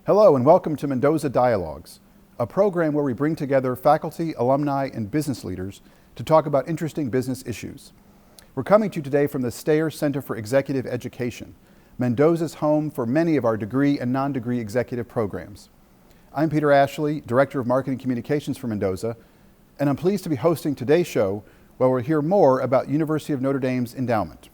Hello and welcome to Mendoza Dialogues, a program where we bring together faculty, alumni, and business leaders to talk about interesting business issues. We're coming to you today from the Steyer Center for Executive Education, Mendoza's home for many of our degree and non-degree executive programs. I'm Peter Ashley, Director of Marketing Communications for Mendoza, and I'm pleased to be hosting today's show where we'll hear more about University of Notre Dame's endowment.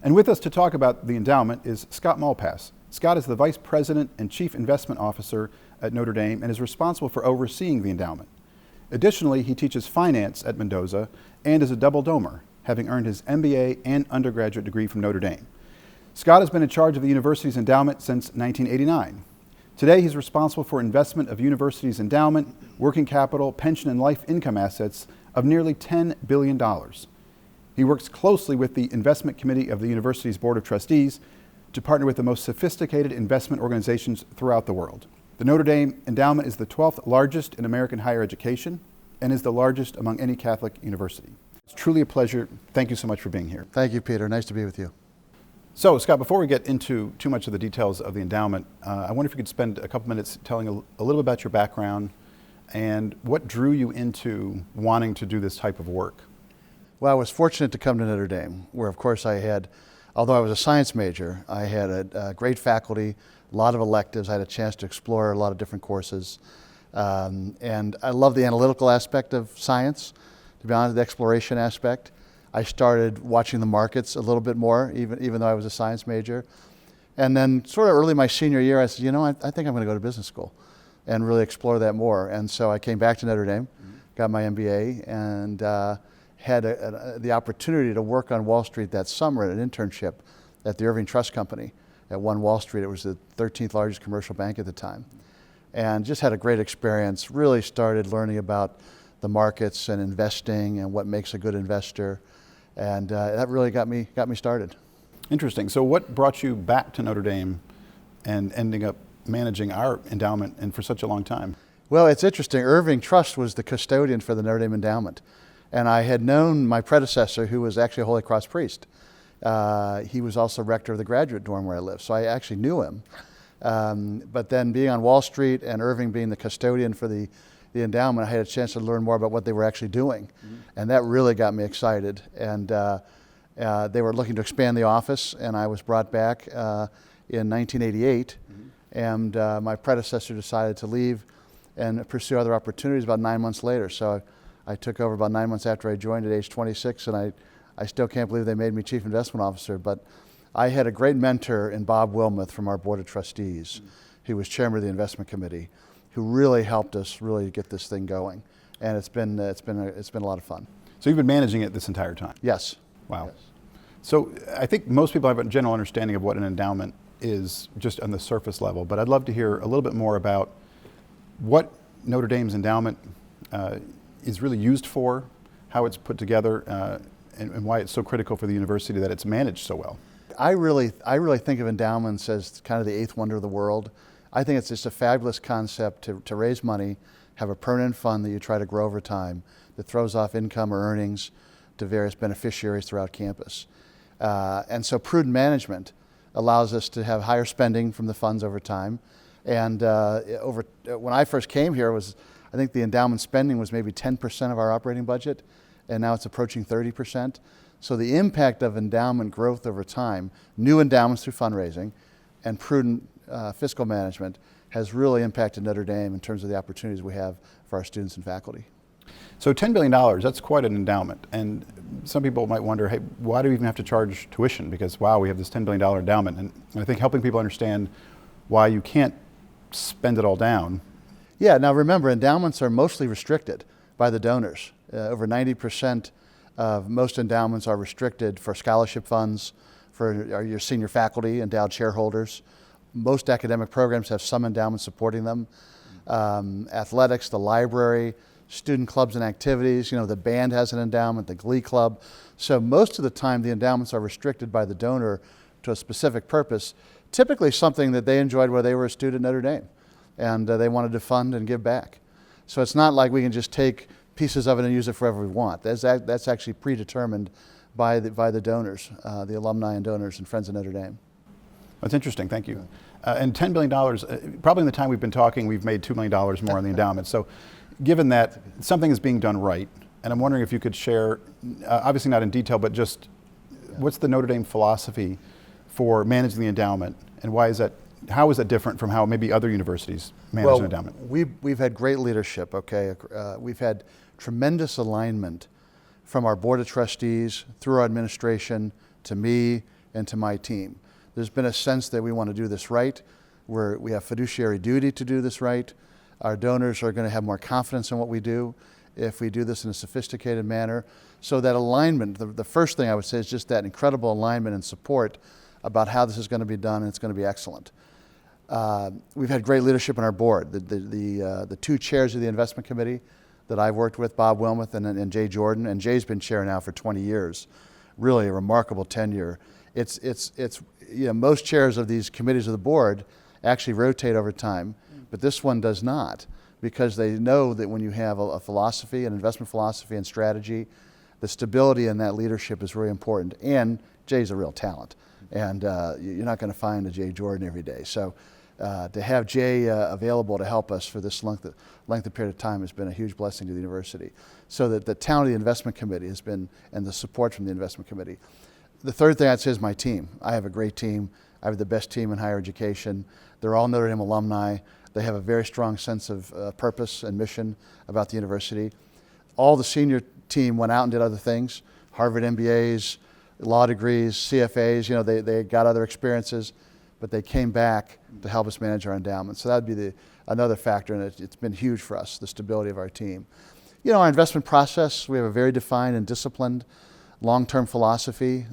And with us to talk about the endowment is Scott Malpass. Scott is the Vice President and Chief Investment Officer at Notre Dame and is responsible for overseeing the endowment. Additionally, he teaches finance at Mendoza and is a double domer, having earned his MBA and undergraduate degree from Notre Dame. Scott has been in charge of the university's endowment since 1989. Today, he's responsible for investment of university's endowment, working capital, pension, and life income assets of nearly $10 billion. He works closely with the investment committee of the university's Board of Trustees to partner with the most sophisticated investment organizations throughout the world. The Notre Dame endowment is the 12th largest in American higher education and is the largest among any Catholic university. It's truly a pleasure. Thank you so much for being here. Thank you, Peter. Nice to be with you. So, Scott, before we get into too much of the details of the endowment, I wonder if you could spend a couple minutes telling a little bit about your background and what drew you into wanting to do this type of work. Well, I was fortunate to come to Notre Dame, where, of course, although I was a science major, I had a great faculty, a lot of electives. I had a chance to explore a lot of different courses. And I love the analytical aspect of science, to be honest, the exploration aspect. I started watching the markets a little bit more, even though I was a science major. And then sort of early my senior year, I said, I think I'm going to go to business school and really explore that more. And so I came back to Notre Dame, got my MBA, and had the opportunity to work on Wall Street that summer at an internship at the Irving Trust Company at One Wall Street. It was the 13th largest commercial bank at the time. And just had a great experience, really started learning about the markets and investing and what makes a good investor. And that really got me started. Interesting. So what brought you back to Notre Dame and ending up managing our endowment and for such a long time? Well, it's interesting. Irving Trust was the custodian for the Notre Dame endowment. And I had known my predecessor, who was actually a Holy Cross priest. He was also rector of the graduate dorm where I lived, so I actually knew him. But then being on Wall Street and Irving being the custodian for the endowment, I had a chance to learn more about what they were actually doing. And that really got me excited. And they were looking to expand the office, and I was brought back in 1988. And my predecessor decided to leave and pursue other opportunities about 9 months later. So I took over about 9 months after I joined at age 26, and I still can't believe they made me Chief Investment Officer. But I had a great mentor in Bob Wilmuth from our Board of Trustees, who was chairman of the investment committee, who really helped us really get this thing going. And it's been a lot of fun. So you've been managing it this entire time? Yes. Wow. Yes. So I think most people have a general understanding of what an endowment is just on the surface level, but I'd love to hear a little bit more about what Notre Dame's endowment is really used for, how it's put together, and why it's so critical for the university that it's managed so well. I really think of endowments as kind of the eighth wonder of the world. I think it's just a fabulous concept to raise money, have a permanent fund that you try to grow over time that throws off income or earnings to various beneficiaries throughout campus. And so prudent management allows us to have higher spending from the funds over time. And when I first came here, I think the endowment spending was maybe 10% of our operating budget, and now it's approaching 30%. So the impact of endowment growth over time, new endowments through fundraising, and prudent fiscal management has really impacted Notre Dame in terms of the opportunities we have for our students and faculty. So $10 billion, that's quite an endowment. And some people might wonder, hey, why do we even have to charge tuition? Because, wow, we have this $10 billion endowment. And I think helping people understand why you can't spend it all down. Yeah, now remember, endowments are mostly restricted by the donors. Over 90% of most endowments are restricted for scholarship funds, for your senior faculty, endowed shareholders. Most academic programs have some endowment supporting them. Athletics, the library, student clubs and activities, the band has an endowment, the Glee Club. So most of the time the endowments are restricted by the donor to a specific purpose, typically something that they enjoyed while they were a student at Notre Dame. And they wanted to fund and give back. So it's not like we can just take pieces of it and use it for whatever we want. That's actually predetermined by the donors, the alumni and donors and Friends of Notre Dame. That's interesting, thank you. And $10 billion, probably in the time we've been talking, we've made $2 million more on the endowment. So given that something is being done right, and I'm wondering if you could share, obviously not in detail, but just what's the Notre Dame philosophy for managing the endowment, and how is that different from how maybe other universities manage an endowment? We've had great leadership, okay? We've had tremendous alignment from our board of trustees, through our administration, to me, and to my team. There's been a sense that we want to do this right. We have fiduciary duty to do this right. Our donors are going to have more confidence in what we do if we do this in a sophisticated manner. So that alignment, the first thing I would say is just that incredible alignment and support about how this is going to be done, and it's going to be excellent. We've had great leadership in our board. The two chairs of the investment committee that I've worked with, Bob Wilmoth and Jay Jordan, and Jay's been chair now for 20 years. Really a remarkable tenure. Most chairs of these committees of the board actually rotate over time, but this one does not, because they know that when you have a philosophy, an investment philosophy and strategy, the stability in that leadership is really important. And Jay's a real talent, and you're not going to find a Jay Jordan every day. So to have Jay available to help us for this length of period of time has been a huge blessing to the university. So that the talent of the investment committee has been, and the support from the investment committee. The third thing I'd say is my team. I have a great team. I have the best team in higher education. They're all Notre Dame alumni. They have a very strong sense of purpose and mission about the university. All the senior team went out and did other things, Harvard MBAs, law degrees, CFAs, they got other experiences, but they came back to help us manage our endowment. So that would be another factor, and it's been huge for us, the stability of our team. Our investment process, we have a very defined and disciplined long-term philosophy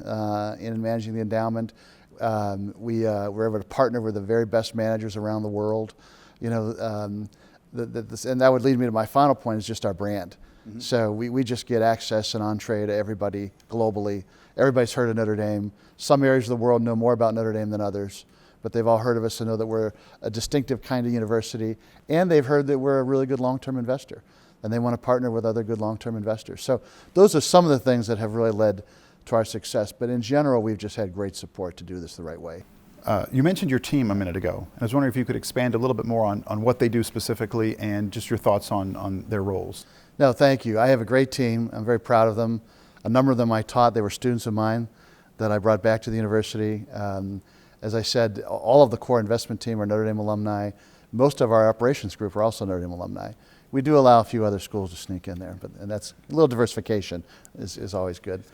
in managing the endowment. We're able to partner with the very best managers around the world. And that would lead me to my final point, is just our brand. Mm-hmm. So we just get access and entree to everybody globally. Everybody's heard of Notre Dame. Some areas of the world know more about Notre Dame than others, but they've all heard of us and know that we're a distinctive kind of university, and they've heard that we're a really good long-term investor, and they want to partner with other good long-term investors. So those are some of the things that have really led to our success, but in general, we've just had great support to do this the right way. You mentioned your team a minute ago. I was wondering if you could expand a little bit more on what they do specifically, and just your thoughts on their roles. No, thank you. I have a great team. I'm very proud of them. A number of them I taught. They were students of mine that I brought back to the university. As I said, all of the core investment team are Notre Dame alumni. Most of our operations group are also Notre Dame alumni. We do allow a few other schools to sneak in there, and that's a little diversification is always good.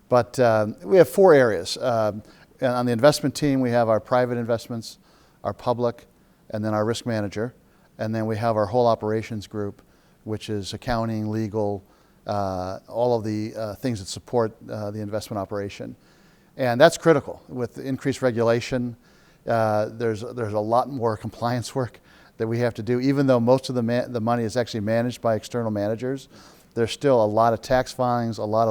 But we have four areas. On the investment team, we have our private investments, our public, and then our risk manager. And then we have our whole operations group, which is accounting, legal, all of the things that support the investment operation. And that's critical. With increased regulation, there's a lot more compliance work that we have to do. Even though most of the money is actually managed by external managers, there's still a lot of tax filings, a lot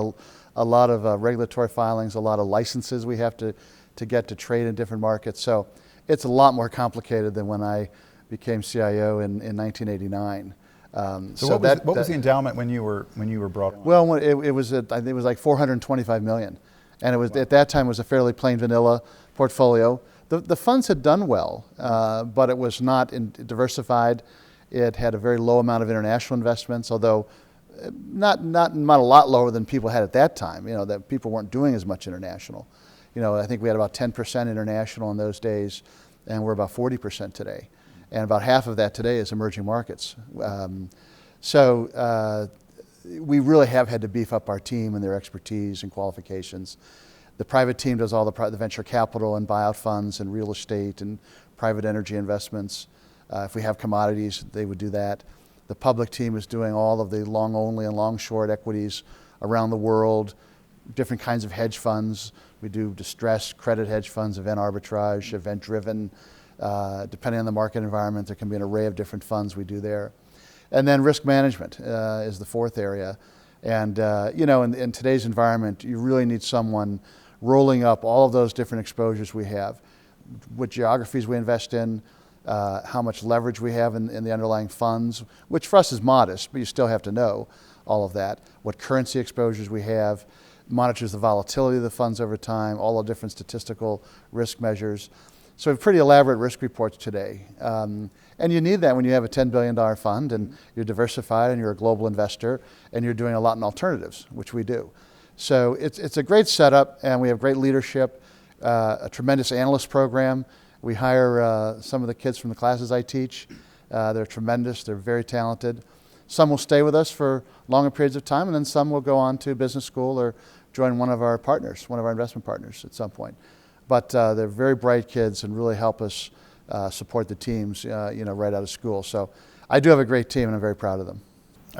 of regulatory filings, a lot of licenses we have to get to trade in different markets. So it's a lot more complicated than when I became CIO in 1989. So what was the endowment when you were brought on? Well, it was like $425 million, and it was at that time it was a fairly plain vanilla portfolio. The funds had done well, but it was not diversified. It had a very low amount of international investments, although not a lot lower than people had at that time. That people weren't doing as much international. I think we had about 10% international in those days, and we're about 40% today. And about half of that today is emerging markets. So we really have had to beef up our team and their expertise and qualifications. The private team does all the venture capital and buyout funds and real estate and private energy investments. If we have commodities, they would do that. The public team is doing all of the long only and long short equities around the world, different kinds of hedge funds. We do distressed credit hedge funds, event arbitrage, event driven. Depending on the market environment, there can be an array of different funds we do there. And then risk management is the fourth area. And in today's environment, you really need someone rolling up all of those different exposures we have, what geographies we invest in, how much leverage we have in the underlying funds, which for us is modest, but you still have to know all of that, what currency exposures we have, monitors the volatility of the funds over time, all the different statistical risk measures. So we have pretty elaborate risk reports today. And you need that when you have a $10 billion fund and you're diversified and you're a global investor and you're doing a lot in alternatives, which we do. So it's a great setup, and we have great leadership, a tremendous analyst program. We hire some of the kids from the classes I teach. They're tremendous, they're very talented. Some will stay with us for longer periods of time, and then some will go on to business school or join one of our partners, one of our investment partners at some point. But they're very bright kids and really help us support the teams right out of school. So I do have a great team, and I'm very proud of them.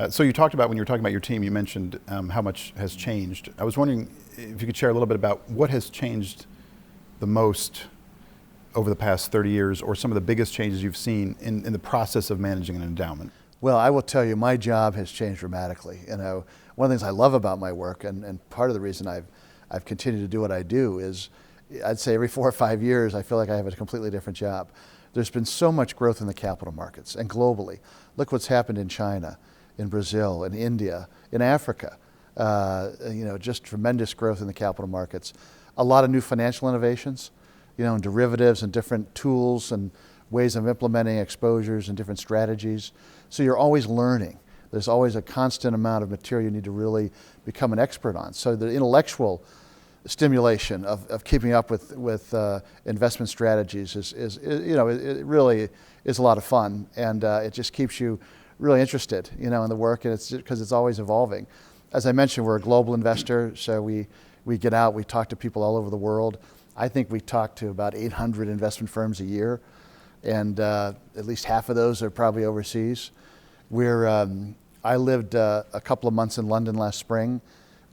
So you talked about, when you were talking about your team, you mentioned how much has changed. I was wondering if you could share a little bit about what has changed the most over the past 30 years, or some of the biggest changes you've seen in the process of managing an endowment. Well, I will tell you, my job has changed dramatically. One of the things I love about my work, and part of the reason I've continued to do what I do, is I'd say every 4 or 5 years I feel like I have a completely different job. There's been so much growth in the capital markets and globally. Look what's happened in China, in Brazil, in India, in Africa. Just tremendous growth in the capital markets. A lot of new financial innovations, and derivatives and different tools and ways of implementing exposures and different strategies. So you're always learning. There's always a constant amount of material you need to really become an expert on. So the intellectual stimulation of keeping up with investment strategies it really is a lot of fun, and it just keeps you really interested, in the work, and it's because it's always evolving. As I mentioned, we're a global investor, so we get out, we talk to people all over the world. I think we talk to about 800 investment firms a year, and at least half of those are probably overseas. I lived a couple of months in London last spring.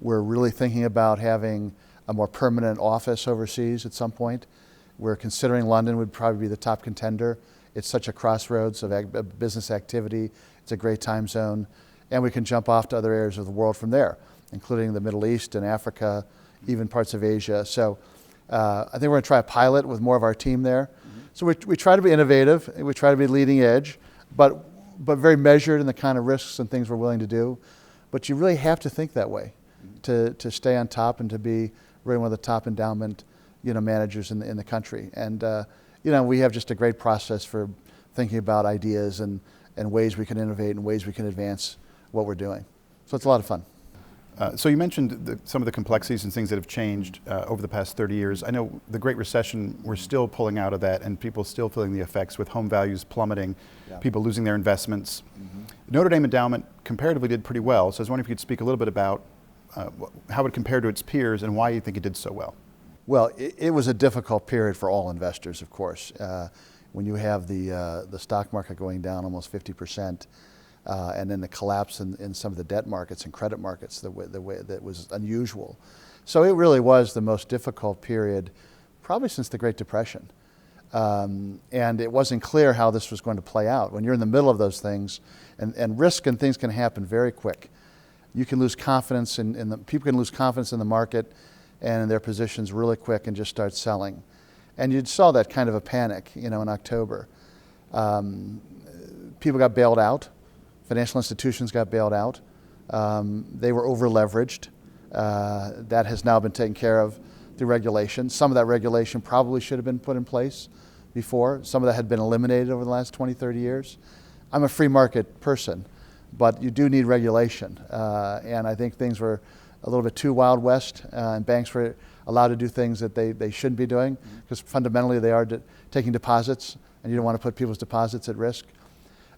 We're really thinking about having a more permanent office overseas at some point. We're considering London would probably be the top contender. It's such a crossroads of business activity. It's a great time zone, and we can jump off to other areas of the world from there, including the Middle East and Africa, even parts of Asia. So I think we're going to try a pilot with more of our team there. Mm-hmm. So we try to be innovative, we try to be leading edge, but very measured in the kind of risks and things we're willing to do. But you really have to think that way to stay on top and to be really one of the top endowment managers in the country. And we have just a great process for thinking about ideas and ways we can innovate and ways we can advance what we're doing. So it's a lot of fun. So you mentioned some of the complexities and things that have changed over the past 30 years. I know the Great Recession, we're still pulling out of that, and people still feeling the effects with home values plummeting, people losing their investments. Mm-hmm. Notre Dame Endowment comparatively did pretty well, so I was wondering if you could speak a little bit about how it compared to its peers and why you think it did so well. Well, it was a difficult period for all investors, of course. When you have the stock market going down almost 50%, and then the collapse in some of the debt markets and credit markets the way that was unusual. So it really was the most difficult period probably since the Great Depression. And it wasn't clear how this was going to play out. When you're in the middle of those things, and risk and things can happen very quick. You can lose confidence people can lose confidence in the market and in their positions really quick and just start selling. And you saw that kind of a panic, in October. People got bailed out. Financial institutions got bailed out. They were over-leveraged. That has now been taken care of through regulation. Some of that regulation probably should have been put in place before. Some of that had been eliminated over the last 20, 30 years. I'm a free market person, but you do need regulation. And I think things were a little bit too Wild West, and banks were allowed to do things that they shouldn't be doing, because fundamentally they are taking deposits, and you don't want to put people's deposits at risk.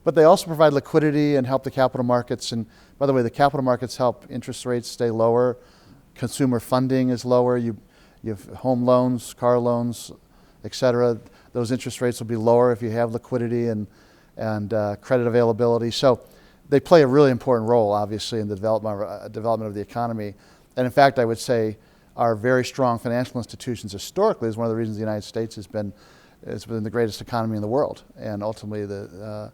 But they also provide liquidity and help the capital markets. And by the way, the capital markets help interest rates stay lower. Consumer funding is lower. You have home loans, car loans, et cetera. Those interest rates will be lower if you have liquidity and credit availability. So they play a really important role, obviously, in the development of the economy. And in fact, I would say our very strong financial institutions historically is one of the reasons the United States has been the greatest economy in the world, and ultimately the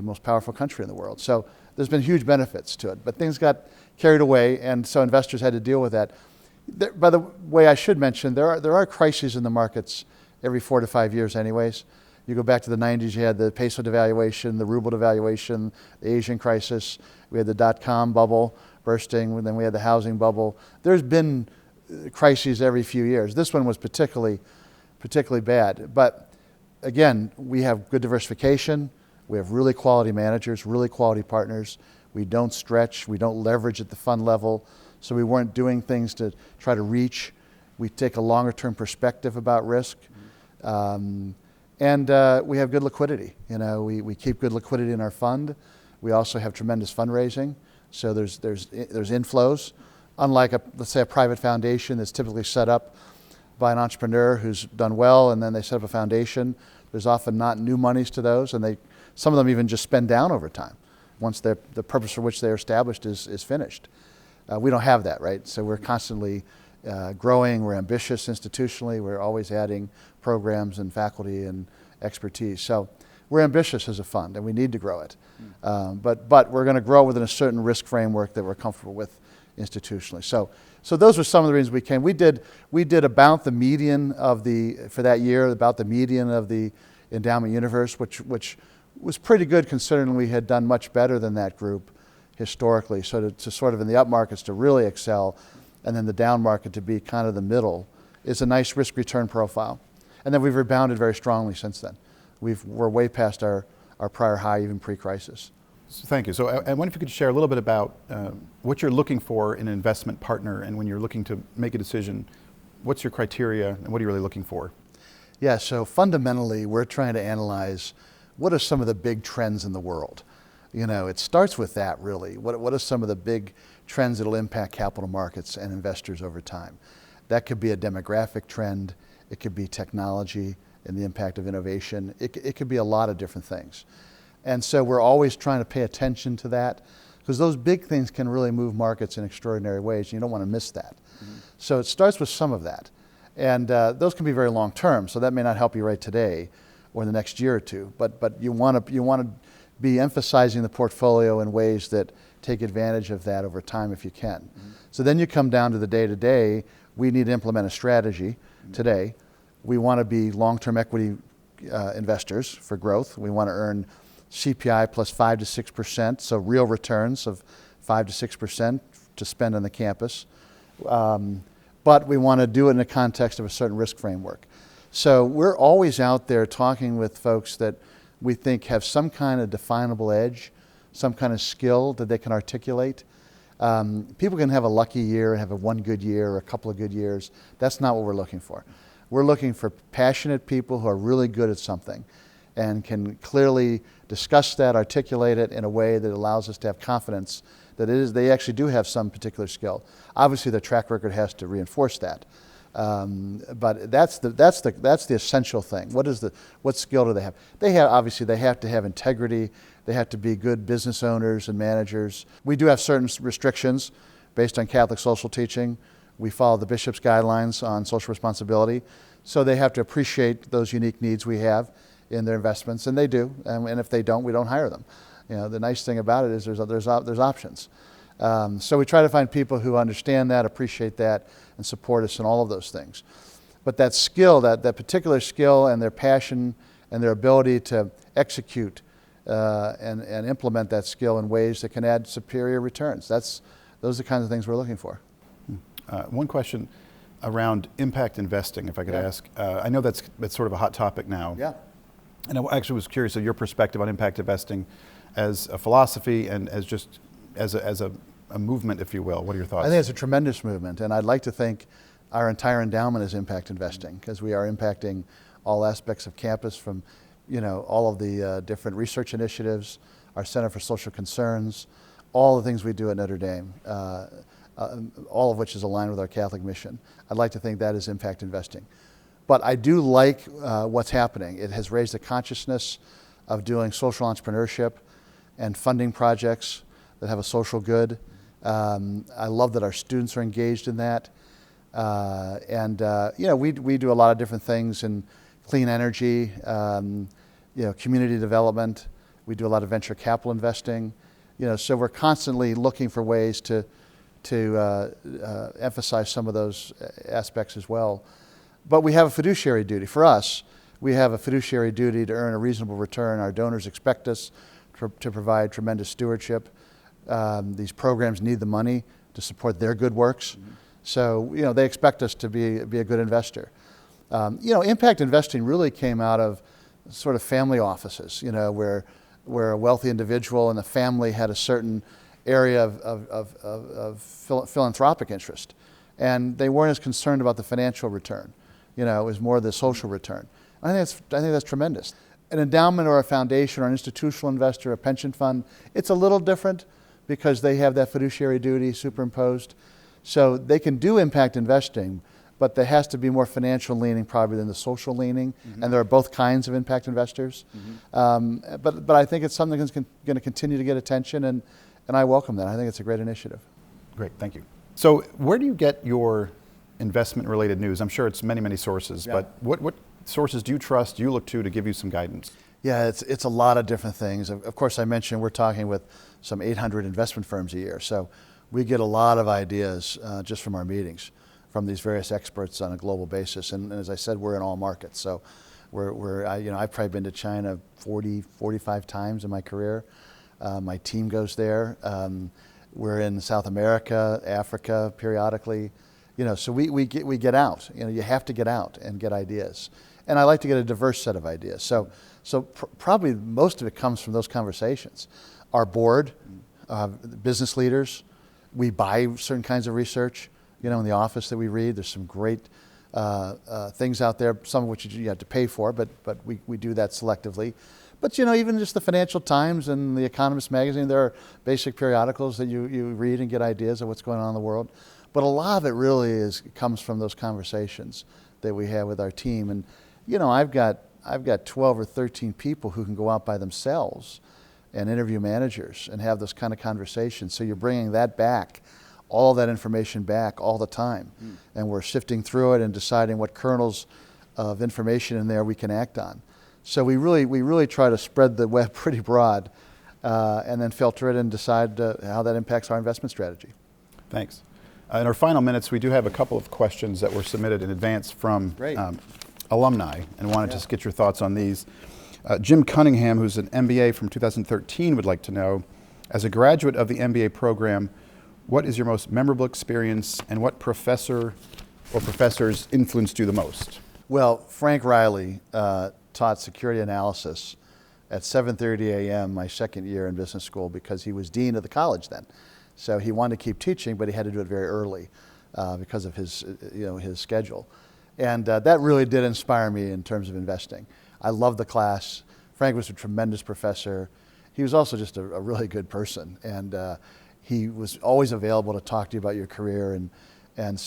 most powerful country in the world. So there's been huge benefits to it, but things got carried away, and so investors had to deal with that. By the way, I should mention, there are crises in the markets every 4 to 5 years anyways. You go back to the 90s, you had the peso devaluation, the ruble devaluation, the Asian crisis, we had the dot-com bubble bursting, and then we had the housing bubble. There's been crises every few years. This one was particularly particularly bad. But again, we have good diversification. We have really quality managers, really quality partners. We don't stretch. We don't leverage at the fund level. So we weren't doing things to try to reach. We take a longer term perspective about risk. And we have good liquidity. You know, we keep good liquidity in our fund. We also have tremendous fundraising. So there's inflows. Unlike let's say a private foundation that's typically set up by an entrepreneur who's done well, and then they set up a foundation. There's often not new monies to those, and some of them even just spend down over time once the purpose for which they're established is finished. We don't have that, right? So we're constantly growing. We're ambitious institutionally. We're always adding programs and faculty and expertise. So we're ambitious as a fund, and we need to grow it. But we're going to grow within a certain risk framework that we're comfortable with institutionally. So those were some of the reasons we came. We did about the median for that year, about the median of the endowment universe, which was pretty good considering we had done much better than that group historically. So to sort of in the up markets to really excel, and then the down market to be kind of the middle, is a nice risk return profile. And then we've rebounded very strongly since then. We're way past our prior high, even pre-crisis. So thank you. So I wonder if you could share a little bit about what you're looking for in an investment partner, and when you're looking to make a decision, what's your criteria and what are you really looking for? Yeah, so fundamentally we're trying to analyze what are some of the big trends in the world. You know, it starts with that really. What are some of the big trends that will impact capital markets and investors over time? That could be a demographic trend. It could be technology and the impact of innovation. It could be a lot of different things. And so we're always trying to pay attention to that, because those big things can really move markets in extraordinary ways, and you don't want to miss that. Mm-hmm. So it starts with some of that. And those can be very long term, so that may not help you right today or in the next year or two, but you want to be emphasizing the portfolio in ways that take advantage of that over time if you can. Mm-hmm. So then you come down to the day-to-day. We need to implement a strategy today. We want to be long-term equity investors for growth. We want to earn CPI plus 5 to 6%, so real returns of 5 to 6% to spend on the campus. But we want to do it in the context of a certain risk framework. So we're always out there talking with folks that we think have some kind of definable edge, some kind of skill that they can articulate. People can have a lucky year and have one good year or a couple of good years. That's not what we're looking for. We're looking for passionate people who are really good at something and can clearly discuss that, articulate it in a way that allows us to have confidence that they actually do have some particular skill. Obviously, their track record has to reinforce that, but that's the essential thing. What skill do they have? They have to have integrity. They have to be good business owners and managers. We do have certain restrictions based on Catholic social teaching. We follow the bishop's guidelines on social responsibility, so they have to appreciate those unique needs we have in their investments, and they do. And if they don't, we don't hire them. You know, the nice thing about it is there's options. So we try to find people who understand that, appreciate that, and support us in all of those things. But that skill, that particular skill, and their passion and their ability to execute and implement that skill in ways that can add superior returns. Those are the kinds of things we're looking for. One question around impact investing, if I could ask. I know that's sort of a hot topic now. Yeah. And I actually was curious of your perspective on impact investing as a philosophy and as a movement, if you will. What are your thoughts? I think it's a tremendous movement, and I'd like to think our entire endowment is impact investing, because we are impacting all aspects of campus, from all of the different research initiatives, our Center for Social Concerns, all the things we do at Notre Dame, all of which is aligned with our Catholic mission. I'd like to think that is impact investing. But I do like what's happening. It has raised the consciousness of doing social entrepreneurship and funding projects that have a social good. I love that our students are engaged in that. We do a lot of different things in clean energy, community development. We do a lot of venture capital investing. So we're constantly looking for ways to emphasize some of those aspects as well. But we have a fiduciary duty. For us, we have a fiduciary duty to earn a reasonable return. Our donors expect us to provide tremendous stewardship. These programs need the money to support their good works. Mm-hmm. So, they expect us to be a good investor. Impact investing really came out of sort of family offices, where a wealthy individual and the family had a certain area of philanthropic interest. And they weren't as concerned about the financial return. It was more the social return. I think that's tremendous. An endowment or a foundation or an institutional investor, a pension fund, it's a little different because they have that fiduciary duty superimposed. So they can do impact investing, but there has to be more financial leaning probably than the social leaning. Mm-hmm. And there are both kinds of impact investors. Mm-hmm. But I think it's something that's going to continue to get attention, and I welcome that. I think it's a great initiative. Great, thank you. So where do you get your investment-related news? I'm sure it's many, many sources, yeah. But what sources do you trust, do you look to give you some guidance? Yeah, it's a lot of different things. Of course, I mentioned we're talking with some 800 investment firms a year, so we get a lot of ideas just from our meetings, from these various experts on a global basis. And as I said, we're in all markets. So I've probably been to China 45 times in my career. My team goes there. We're in South America, Africa periodically. So we get out. You have to get out and get ideas. And I like to get a diverse set of ideas. So probably most of it comes from those conversations. Our board, business leaders, we buy certain kinds of research, in the office that we read. There's some great things out there, some of which you have to pay for, but we do that selectively. But even just the Financial Times and the Economist magazine, there are basic periodicals that you read and get ideas of what's going on in the world. But a lot of it really comes from those conversations that we have with our team. And I've got 12 or 13 people who can go out by themselves and interview managers and have those kind of conversations. So you're bringing that back, all that information back all the time. Mm. And we're sifting through it and deciding what kernels of information in there we can act on. So we really try to spread the web pretty broad and then filter it and decide how that impacts our investment strategy. Thanks. In our final minutes, we do have a couple of questions that were submitted in advance from alumni, and wanted to get your thoughts on these. Jim Cunningham, who's an MBA from 2013, would like to know, as a graduate of the MBA program, what is your most memorable experience and what professor or professors influenced you the most? Well, Frank Riley taught security analysis at 7:30 a.m. my second year in business school because he was dean of the college then. So he wanted to keep teaching, but he had to do it very early because of his schedule. And that really did inspire me in terms of investing. I loved the class. Frank was a tremendous professor. He was also just a really good person. And he was always available to talk to you about your career. And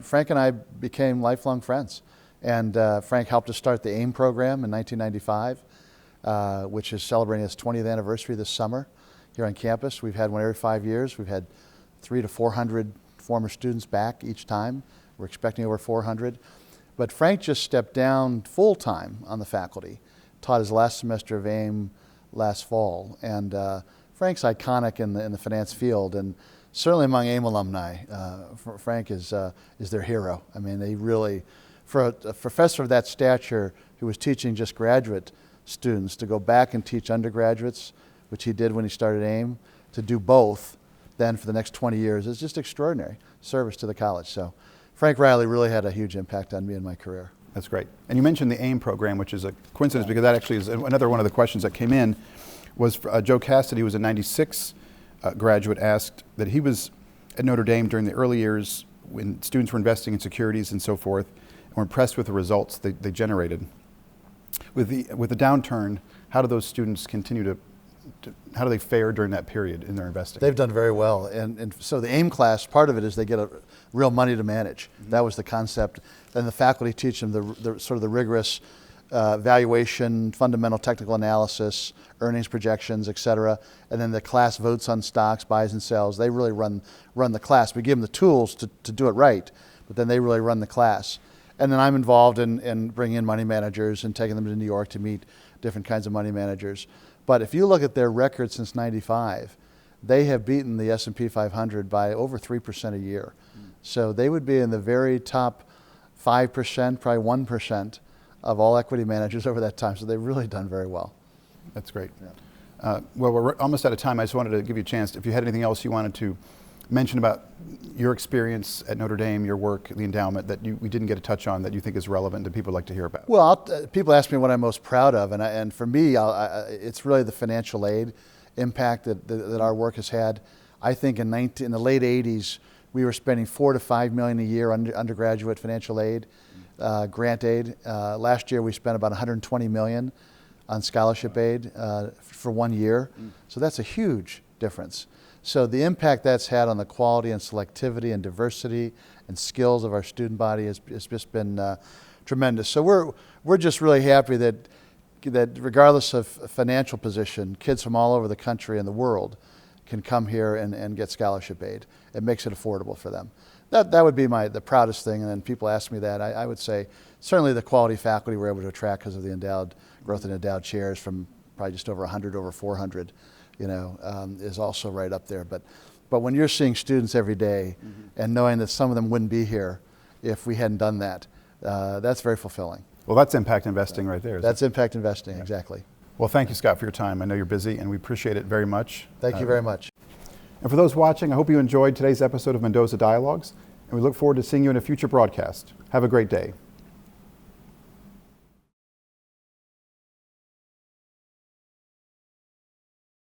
Frank and I became lifelong friends. And Frank helped us start the AIM program in 1995, which is celebrating its 20th anniversary this summer here on campus. We've had one every 5 years. We've had 300 to 400 former students back each time. We're expecting over 400. But Frank just stepped down full-time on the faculty, taught his last semester of AIM last fall. And Frank's iconic in the finance field, and certainly among AIM alumni, Frank is their hero. I mean, they really, for a professor of that stature who was teaching just graduate students, to go back and teach undergraduates, which he did when he started AIM, to do both then for the next 20 years is just extraordinary service to the college. So Frank Riley really had a huge impact on me in my career. That's great. And you mentioned the AIM program, which is a coincidence because that actually is another one of the questions that came in. Was Joe Cassidy, who was a 96 graduate, asked that he was at Notre Dame during the early years when students were investing in securities and so forth, and were impressed with the results they generated. With the downturn, how do those students continue to how do they fare during that period in their investing? They've done very well. And so the AIM class, part of it is they get a real money to manage. Mm-hmm. That was the concept. And the faculty teach them the sort of the rigorous valuation, fundamental technical analysis, earnings projections, et cetera. And then the class votes on stocks, buys and sells. They really run the class. We give them the tools to do it right, but then they really run the class. And then I'm involved in bringing in money managers and taking them to New York to meet different kinds of money managers. But if you look at their record since '95, they have beaten the S&P 500 by over 3% a year. Mm. So they would be in the very top 5%, probably 1% of all equity managers over that time. So they've really done very well. That's great. Yeah. Well, we're almost out of time. I just wanted to give you a chance, if you had anything else you wanted to mention about your experience at Notre Dame, your work, the endowment that we didn't get to touch on that you think is relevant and people would like to hear about? Well, people ask me what I'm most proud of, and for me, it's really the financial aid impact that our work has had. I think in the late 80s, we were spending $4 to $5 million a year on undergraduate financial aid, grant aid. Last year, we spent about $120 million on scholarship aid for 1 year. So that's a huge difference. So the impact that's had on the quality and selectivity and diversity and skills of our student body has just been tremendous. So we're just really happy that regardless of financial position, kids from all over the country and the world can come here and get scholarship aid. It makes it affordable for them. That would be the proudest thing. And then people ask me that. I would say certainly the quality faculty we're able to attract because of the growth in endowed chairs from probably just over 100 to over 400. Is also right up there. But when you're seeing students every day and knowing that some of them wouldn't be here if we hadn't done that, that's very fulfilling. Well, that's impact investing right there. That's impact investing, exactly. Well, thank you, Scott, for your time. I know you're busy, and we appreciate it very much. Thank you very much. And for those watching, I hope you enjoyed today's episode of Mendoza Dialogues, and we look forward to seeing you in a future broadcast. Have a great day.